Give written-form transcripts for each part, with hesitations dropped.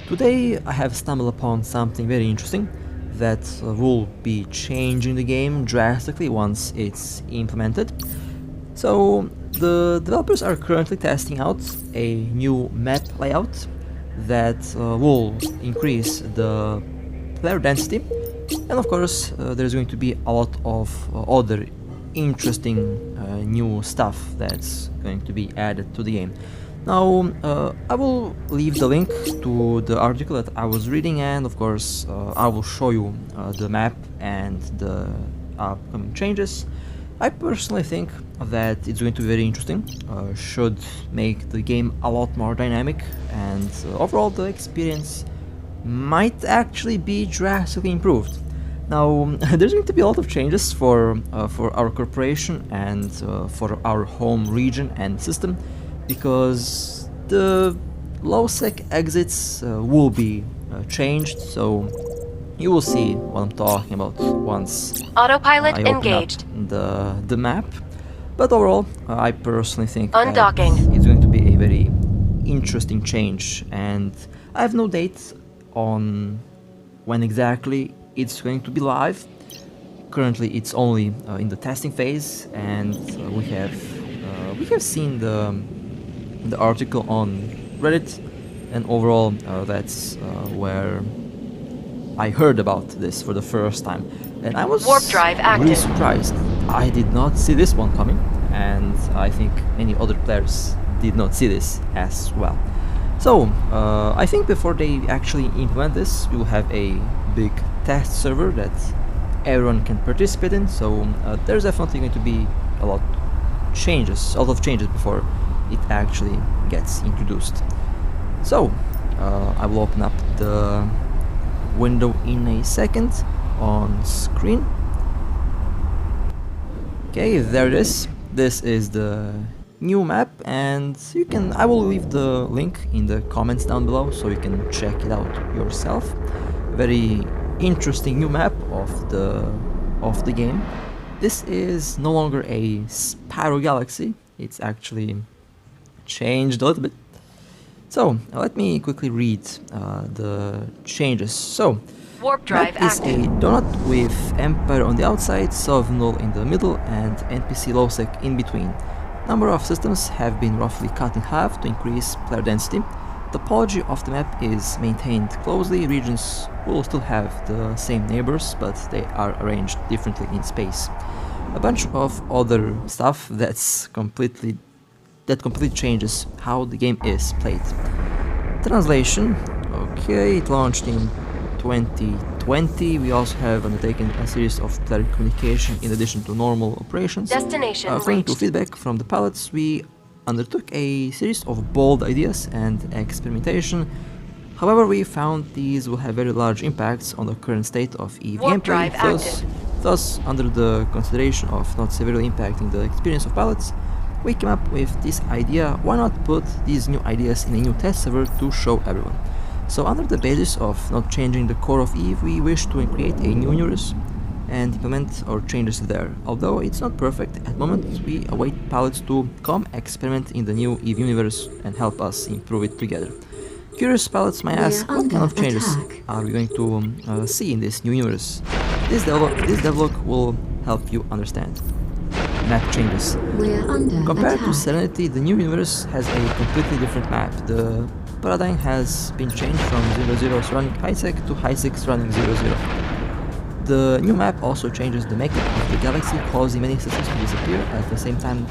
Today I have stumbled upon something very interesting that will be changing the game drastically once it's implemented. So the developers are currently testing out a new map layout that will increase the player density, and of course there's going to be a lot of other interesting new stuff that's going to be added to the game. Now I will leave the link to the article that I was reading, and of course I will show you the map and the upcoming changes. I personally think that it's going to be very interesting, should make the game a lot more dynamic, and overall the experience might actually be drastically improved. Now there's going to be a lot of changes for our corporation and for our home region and system, because the low-sec exits will be changed, so you will see what I'm talking about once Autopilot I open engaged. up the map. But overall, I personally think Undocking. that it's going to be a very interesting change, and I have no date on when exactly it's going to be live. Currently, it's only in the testing phase, and we have seen the article on Reddit, and overall, that's where I heard about this for the first time, and I was Warp drive really active. surprised. I did not see this one coming, and I think many other players did not see this as well. So I think before they actually implement this, we will have a big test server that everyone can participate in. So there's definitely going to be a lot of changes before it actually gets introduced. So I will open up the window in a second on screen. Okay, there it is. This is the new map, and I will leave the link in the comments down below so you can check it out yourself. Very interesting new map of the game. This is no longer a spiral galaxy. It's actually changed a little bit. So let me quickly read the changes. So Warp drive map is active. a donut with Empire on the outside, Sov Null in the middle, and NPC low-sec in between. Number of systems have been roughly cut in half to increase player density. Topology of the map is maintained closely. Regions will still have the same neighbors, but they are arranged differently in space. A bunch of other stuff that completely changes how the game is played. Translation. Okay, it launched in 2020. We also have undertaken a series of player communication in addition to normal operations. Destination According to reached. feedback from the pilots, we undertook a series of bold ideas and experimentation. However, we found these will have very large impacts on the current state of EVE Warp gameplay. drive active. Thus, under the consideration of not severely impacting the experience of pilots, we came up with this idea: why not put these new ideas in a new test server to show everyone? So under the basis of not changing the core of EVE, we wish to create a new universe and implement our changes there. Although it's not perfect at the moment, we await pilots to come experiment in the new EVE universe and help us improve it together. Curious pilots might ask, what kind of changes are we going to see in this new universe? This devlog will help you understand. Map changes. Compared to Serenity, the new universe has a completely different map. The paradigm has been changed from 00 surrounding high-sec to high-sec surrounding 00. The new map also changes the makeup of the galaxy, causing many systems to disappear. At the same time,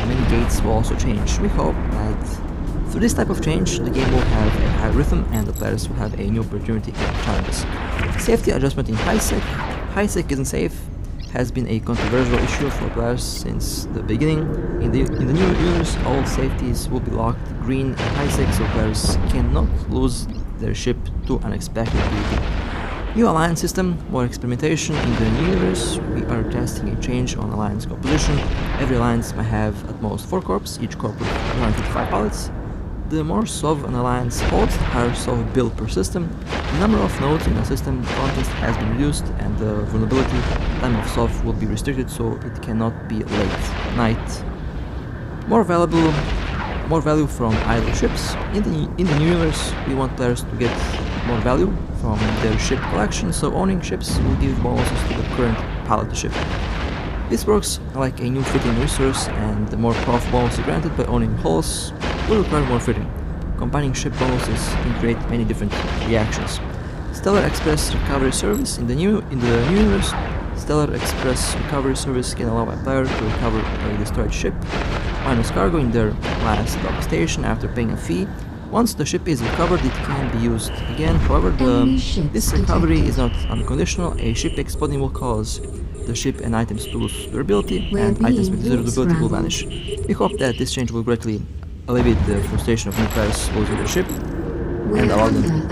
many gates will also change. We hope that through this type of change, the game will have a high rhythm and the players will have a new opportunity and challenges. Safety adjustment in high-sec. High-sec isn't safe. Has been a controversial issue for players since the beginning. In the new universe, all safeties will be locked green and high-sec, so players cannot lose their ship to unexpected PvP. New alliance system, more experimentation in the new universe. We are testing a change on alliance composition. Every alliance may have at most 4 corps, each corp with 155 pilots. The more Sov an alliance holds, the higher Sov build per system. The number of nodes in a system context has been reduced, and the vulnerability time of Sov will be restricted so it cannot be late night. More valuable more value from idle ships. In the new universe, we want players to get more value from their ship collection, so owning ships will give bonuses to the current pilot ship. This works like a new fitting resource, and the more prof bonuses granted by owning hulls will require more fitting. Combining ship bonuses can create many different reactions. Stellar Express Recovery Service in the new universe. Stellar Express Recovery Service can allow a player to recover a destroyed ship minus cargo in their last dock station after paying a fee. Once the ship is recovered, it can be used again. However, this recovery is not unconditional. A ship exploding will cause the ship and items to lose durability, and items with zero durability will vanish. We hope that this change will greatly alleviate the frustration of new players losing their ship and allow them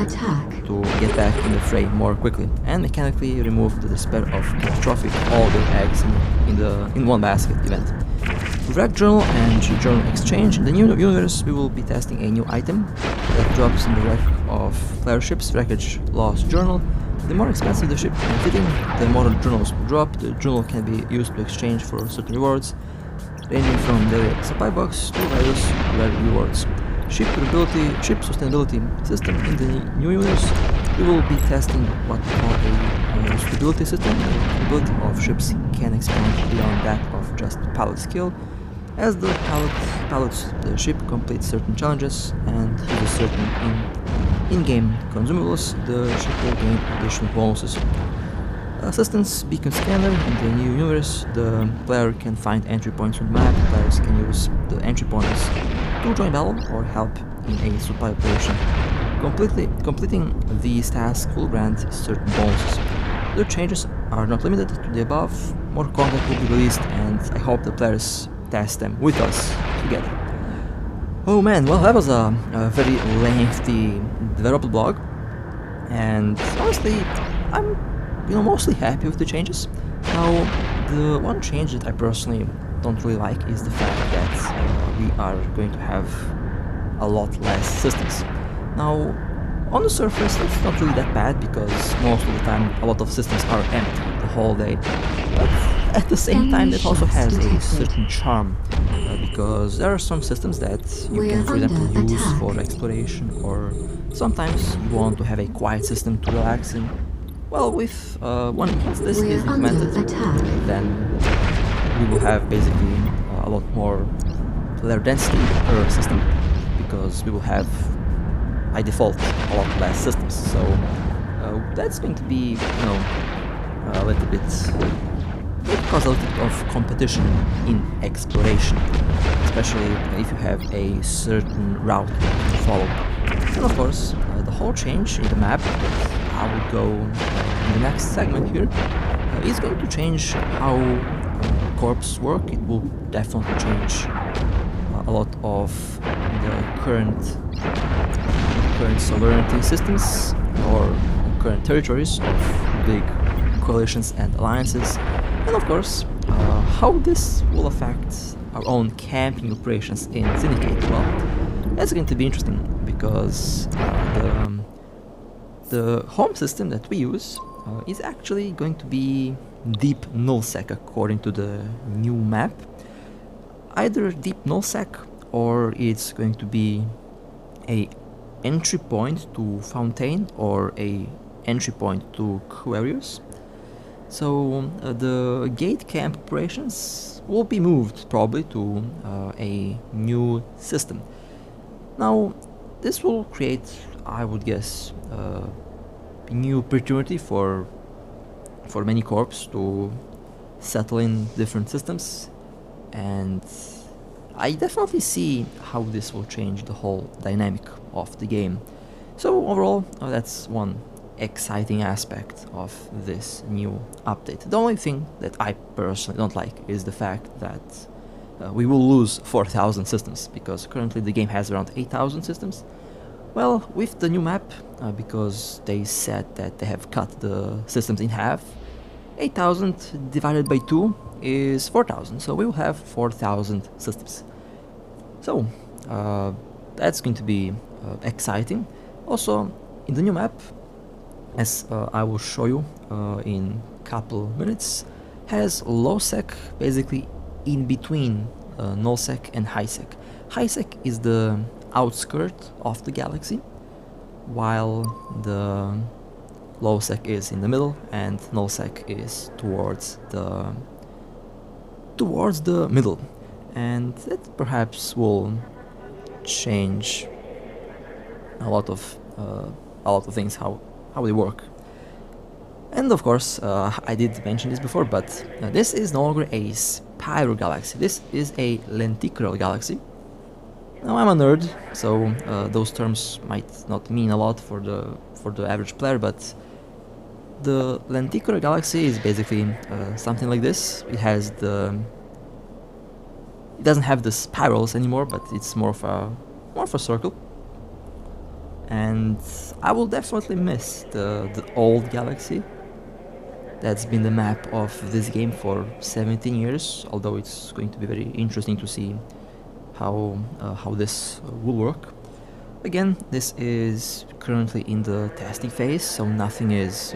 to get back in the fray more quickly, and mechanically remove the despair of catastrophic all their eggs in one basket event. Wreck Journal and Journal Exchange. In the new universe, we will be testing a new item that drops in the wreck of player ships, Wreckage Loss Journal. The more expensive the ship and fitting, the more journals will drop. The journal can be used to exchange for certain rewards, ranging from the supply box to various rare rewards. Ship sustainability system. In the new universe, we will be testing what we call a stability system. The stability of ships can expand beyond that of just pilot skill. As the the ship completes certain challenges and uses certain in-game consumables, the ship will gain additional bonuses. Assistance Beacon Scanner. In the new universe, the player can find entry points on the map. Players can use the entry points to join battle or help in a supply operation. Completing these tasks will grant certain bonuses. The changes are not limited to the above. More content will be released, and I hope the players test them with us together. Oh man, well, that was a very lengthy developer blog, and honestly, I'm mostly happy with the changes. Now, the one change that I personally don't really like is the fact that we are going to have a lot less systems. Now, on the surface, it's not really that bad because most of the time a lot of systems are empty the whole day. But at the same time, that also has a certain charm because there are some systems that you can, for example, use for exploration, or sometimes you want to have a quiet system to relax in. Well, once this is implemented, then we will have basically a lot more player density per system, because we will have by default a lot less systems. So that's going to be, a little bit, cause a little bit of competition in exploration, especially if you have a certain route to follow. And of course, the whole change in the map that I will go in the next segment here is going to change how corps work. It will definitely change a lot of the current sovereignty systems or current territories of big coalitions and alliances, and of course how this will affect our own camping operations in Syndicate. Well, that's going to be interesting because the home system that we use is actually going to be deep nullsec according to the new map. Either deep nullsec, or it's going to be a entry point to Fountain or a entry point to Quarius. So the gate camp operations will be moved probably to a new system. Now this will create, I would guess, a new opportunity for many corps to settle in different systems, and I definitely see how this will change the whole dynamic of the game. So overall, that's one exciting aspect of this new update. The only thing that I personally don't like is the fact that we will lose 4,000 systems, because currently the game has around 8,000 systems. Well, with the new map, because they said that they have cut the systems in half, 8,000 divided by 2 is 4,000, so we will have 4,000 systems. So that's going to be exciting. Also, in the new map, as I will show you in couple minutes, has low sec basically in between null sec and high sec. high-sec is the outskirt of the galaxy, while the low-sec is in the middle and null-sec is towards the middle, and that perhaps will change a lot of things, how they work. And of course, I did mention this before, but this is no longer a spiral galaxy. This is a lenticular galaxy. Now I'm a nerd, so those terms might not mean a lot for the average player, but the lenticular galaxy is basically something like this. It doesn't have the spirals anymore, but it's more of a circle. And I will definitely miss the old galaxy. That's been the map of this game for 17 years, although it's going to be very interesting to see how this will work. Again, this is currently in the testing phase, so nothing is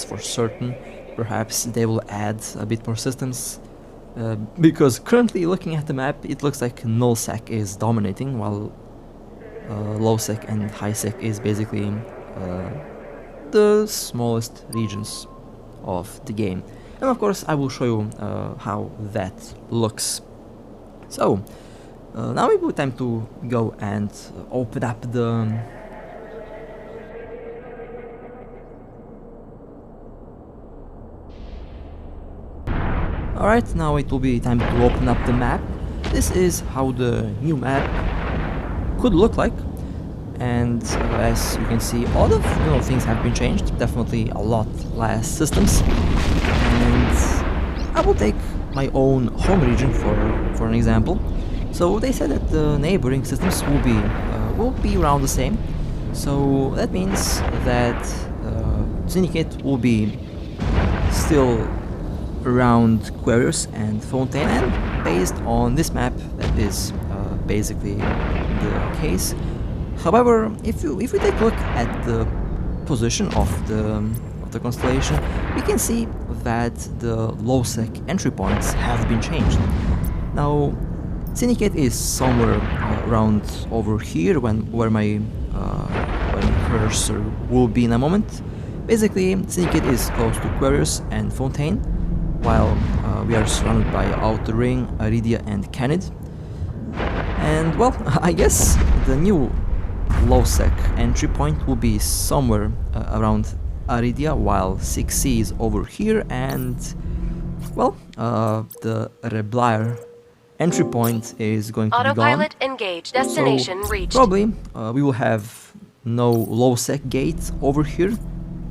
for certain. Perhaps they will add a bit more systems, because currently looking at the map, it looks like null-sec is dominating, while low-sec and high-sec is basically the smallest regions of the game. And of course I will show you how that looks. So now it will be time to go and open up the Alright, now it will be time to open up the map. This is how the new map could look like. And as you can see, a lot of things have been changed. Definitely a lot less systems. And I will take my own home region for an example. So they said that the neighboring systems will be around the same. So that means that Syndicate will be still around Aquarius and Fontaine, and based on this map, that is basically the case. However, if we take a look at the position of the constellation, we can see that the low-sec entry points have been changed. Now, Syndicate is somewhere around over here, where my cursor will be in a moment. Basically, Syndicate is close to Aquarius and Fontaine, while we are surrounded by Outer Ring, Aridia, and Canid. And well, I guess the new low-sec entry point will be somewhere around Aridia, while 6C is over here, and well, the Reblier entry point is going to be gone. Autopilot engaged. Destination reached. Probably we will have no low-sec gate over here,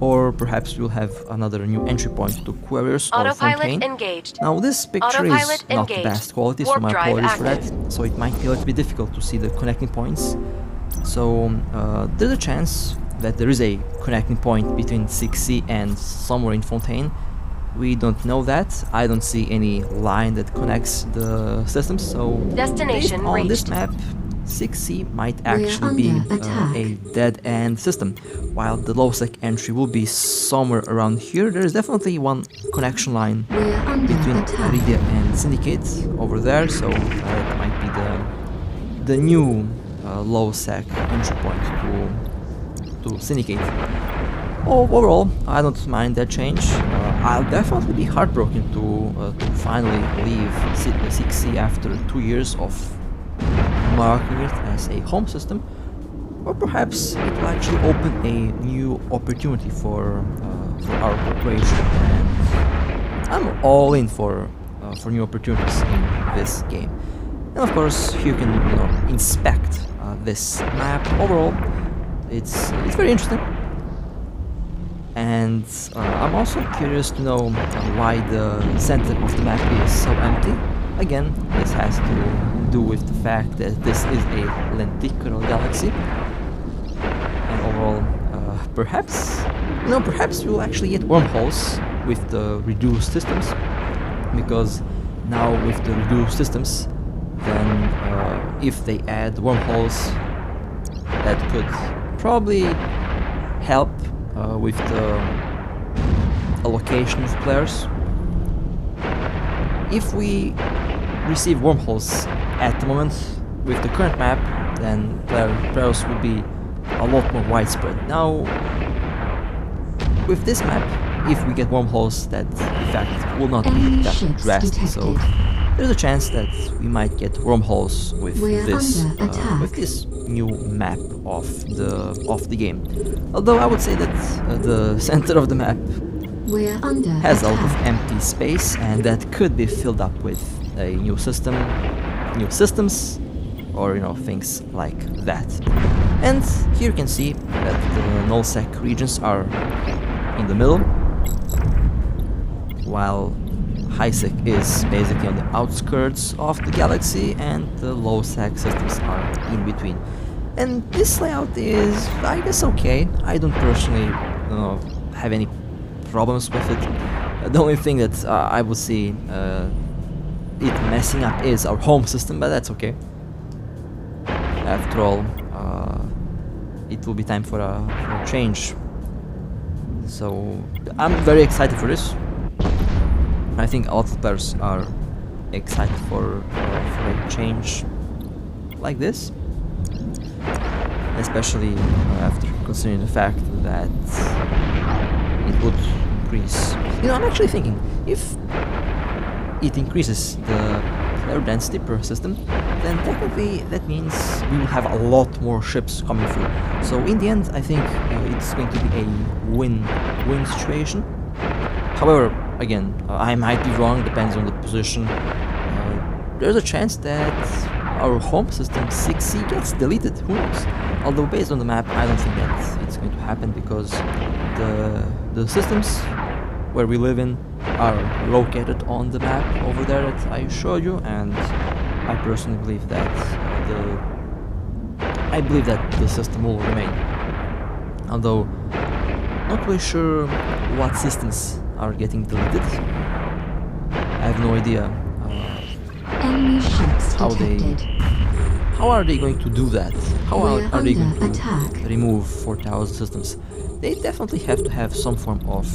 or perhaps we'll have another new entry point to Aquarius or Fontaine. Engaged. Now this picture is not the best quality, so my apologies for that. So it might be a little bit difficult to see the connecting points. So there's a chance that there is a connecting point between 6C and somewhere in Fontaine. We don't know that. I don't see any line that connects the systems, so destination based on reached. this map, 6C might actually be a dead-end system, while the low-sec entry will be somewhere around here. There is definitely one connection line between Aridia and Syndicate over there, so that might be the new low-sec entry point to Syndicate. Overall, I don't mind that change. I'll definitely be heartbroken to finally leave 6C after 2 years of marking it as a home system, or perhaps it will actually open a new opportunity for our corporation, and I'm all in for new opportunities in this game. And of course, you can inspect this map. Overall, it's very interesting. And I'm also curious to know why the center of the map is so empty. Again, this has to do with the fact that this is a lenticular galaxy. And overall, perhaps we'll actually get wormholes with the reduced systems, because now with the reduced systems, then if they add wormholes, that could probably help with the allocation of players. If we receive wormholes at the moment, with the current map, then players would be a lot more widespread. Now, with this map, if we get wormholes, that effect will not be that drastic. So there's a chance that we might get wormholes with this new map of the game. Although I would say that the center of the map has a lot of empty space, and that could be filled up with a new systems, or things like that. And here you can see that the nullsec regions are in the middle, while high-sec is basically on the outskirts of the galaxy, and the low-sec systems are in between. And this layout is, I guess, okay. I don't personally have any problems with it. The only thing that I would see it messing up is our home system, but that's okay. After all, it will be time for a change. So I'm very excited for this. I think all the players are excited for a change like this, especially after considering the fact that it would increase. I'm actually thinking if it increases the player density per system, then technically that means we will have a lot more ships coming through. So in the end, I think it's going to be a win-win situation. However, again, I might be wrong, depends on the position. There's a chance that our home system 6C gets deleted, who knows? Although based on the map, I don't think that it's going to happen, because the systems where we live in are located on the map over there that I showed you, and I personally believe that the system will remain. Although not really sure what systems are getting deleted. I have no idea Enemy ships detected. How are they going to do that? How are they going to attack. remove 4,000 systems? They definitely have to have some form of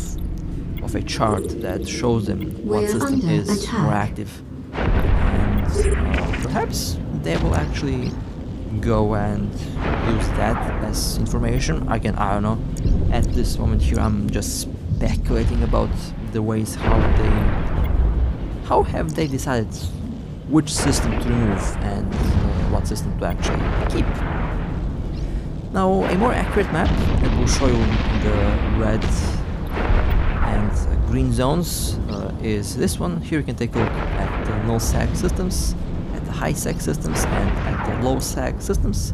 a chart that shows them what system is more active, and perhaps they will actually go and use that as information. Again, I don't know. At this moment here, I'm just speculating about the ways how have they decided which system to remove and what system to actually keep. Now, a more accurate map that will show you the red and green zones is this one. Here you can take a look at the null-sec systems, at the high-sec systems, and at the low-sec systems.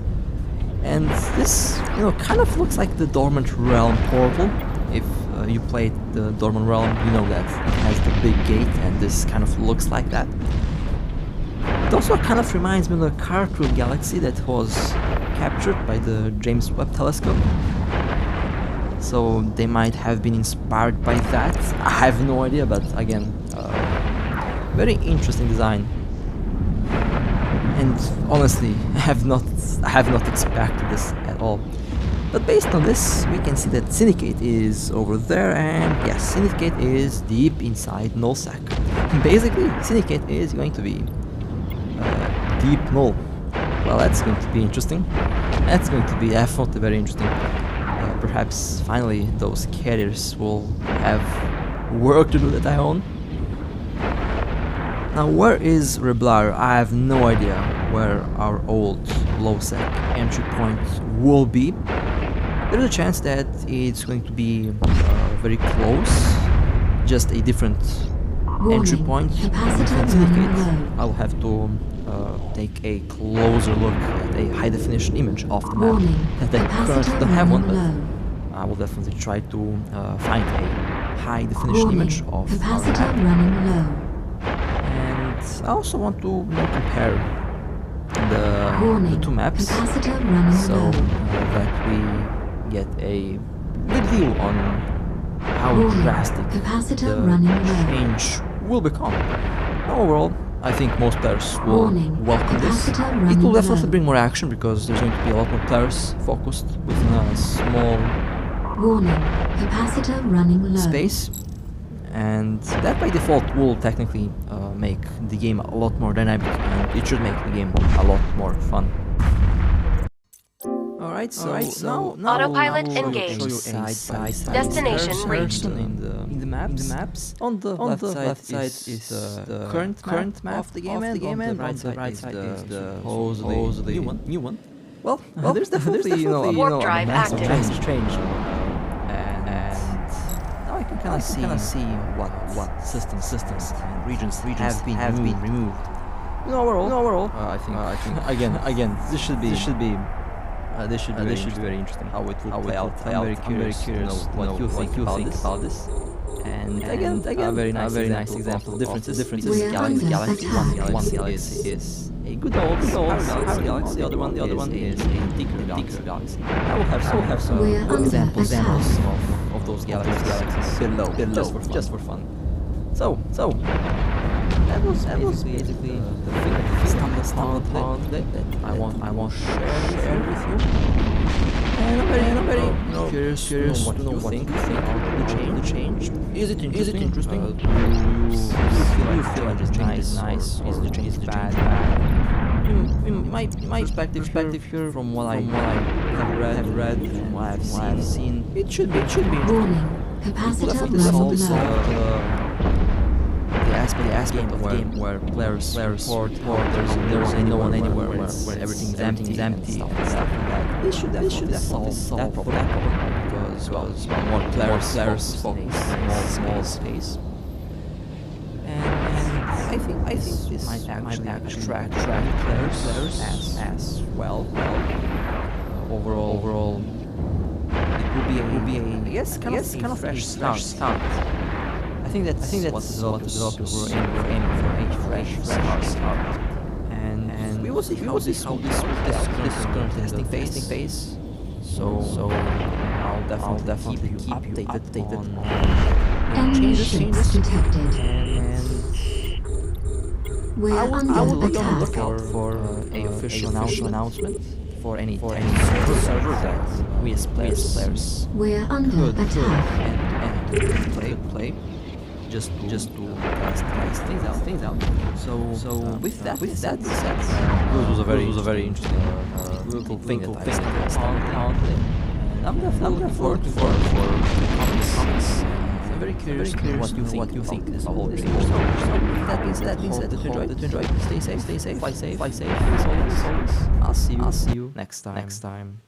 And this, kind of looks like the Dormant Realm portal. If you played the Dormant Realm, you know that it has the big gate, and this kind of looks like that. It also kind of reminds me of the Cartwheel Galaxy that was captured by the James Webb Telescope. So they might have been inspired by that. I have no idea, but again, very interesting design. And honestly, I have not expected this at all. But based on this, we can see that Syndicate is over there, and yes, Syndicate is deep inside nullsec. Basically, Syndicate is going to be deep null. Well, that's going to be interesting. That's going to be definitely very interesting. Perhaps finally those carriers will have work to do that I own. Now, where is Reblar? I have no idea where our old low-sec entry point will be. There is a chance that it's going to be very close, just a different entry point. I'll have to take a closer look at a high-definition image of the map. That I currently don't have one, but I will definitely try to find a high-definition image of our map. And I also want to compare the two maps, so that we get a good view on how drastic the change will become. Overall, I think most players will welcome this. It will definitely bring more action, because there's going to be a lot more players focused within a small space. and that by default will technically make the game a lot more dynamic, and it should make the game a lot more fun. Alright, so now Autopilot I will engaged. show you a side Destination reached. in the maps. On the left side is the current map of the game, and on the right side is the supposedly new one. Well, there's definitely Warp a drive massive active. change. And now I can kind of see what systems and regions have been removed. Overall, I think again this should be very interesting how it will play out. I'm very curious to know what you think about this. And again, a very nice example of differences. We're Galaxy under one attack. galaxy is a good old galaxy. The other one is a deeper galaxy. I will have some We're under examples attack. of those galaxies below just for fun. So that was basically the thing that I stumbled upon today that I want to share with you. And I'm very curious to know what you think about the change. Is it interesting? Do you feel like the change is nice? Is the change bad? In my perspective here, from what I have read, from what I've seen, it should be Warning. Capacitor level low. the aspect of the game where players report there's no one anywhere, where everything's empty and stuff like that. They should definitely solve that problem, because more players focus small space. And I think this might actually attract players as well. Overall, it will be a I guess kind of fresh start. I think that's what the developers were aiming for, a fresh start. And we will see how this current testing phase. So I'll definitely keep you updated on Enemy ships detected. and We're I will under look out attack. for a official announcement for any server that we as players We're under could attack. and play just to test things out. So with that being said, this was a very interesting little thing that I found today. And I'm definitely looking forward for comments. I'm very curious what you think this whole thing. So that being said, to enjoy. Stay safe, fly safe. As always. I'll see you next time.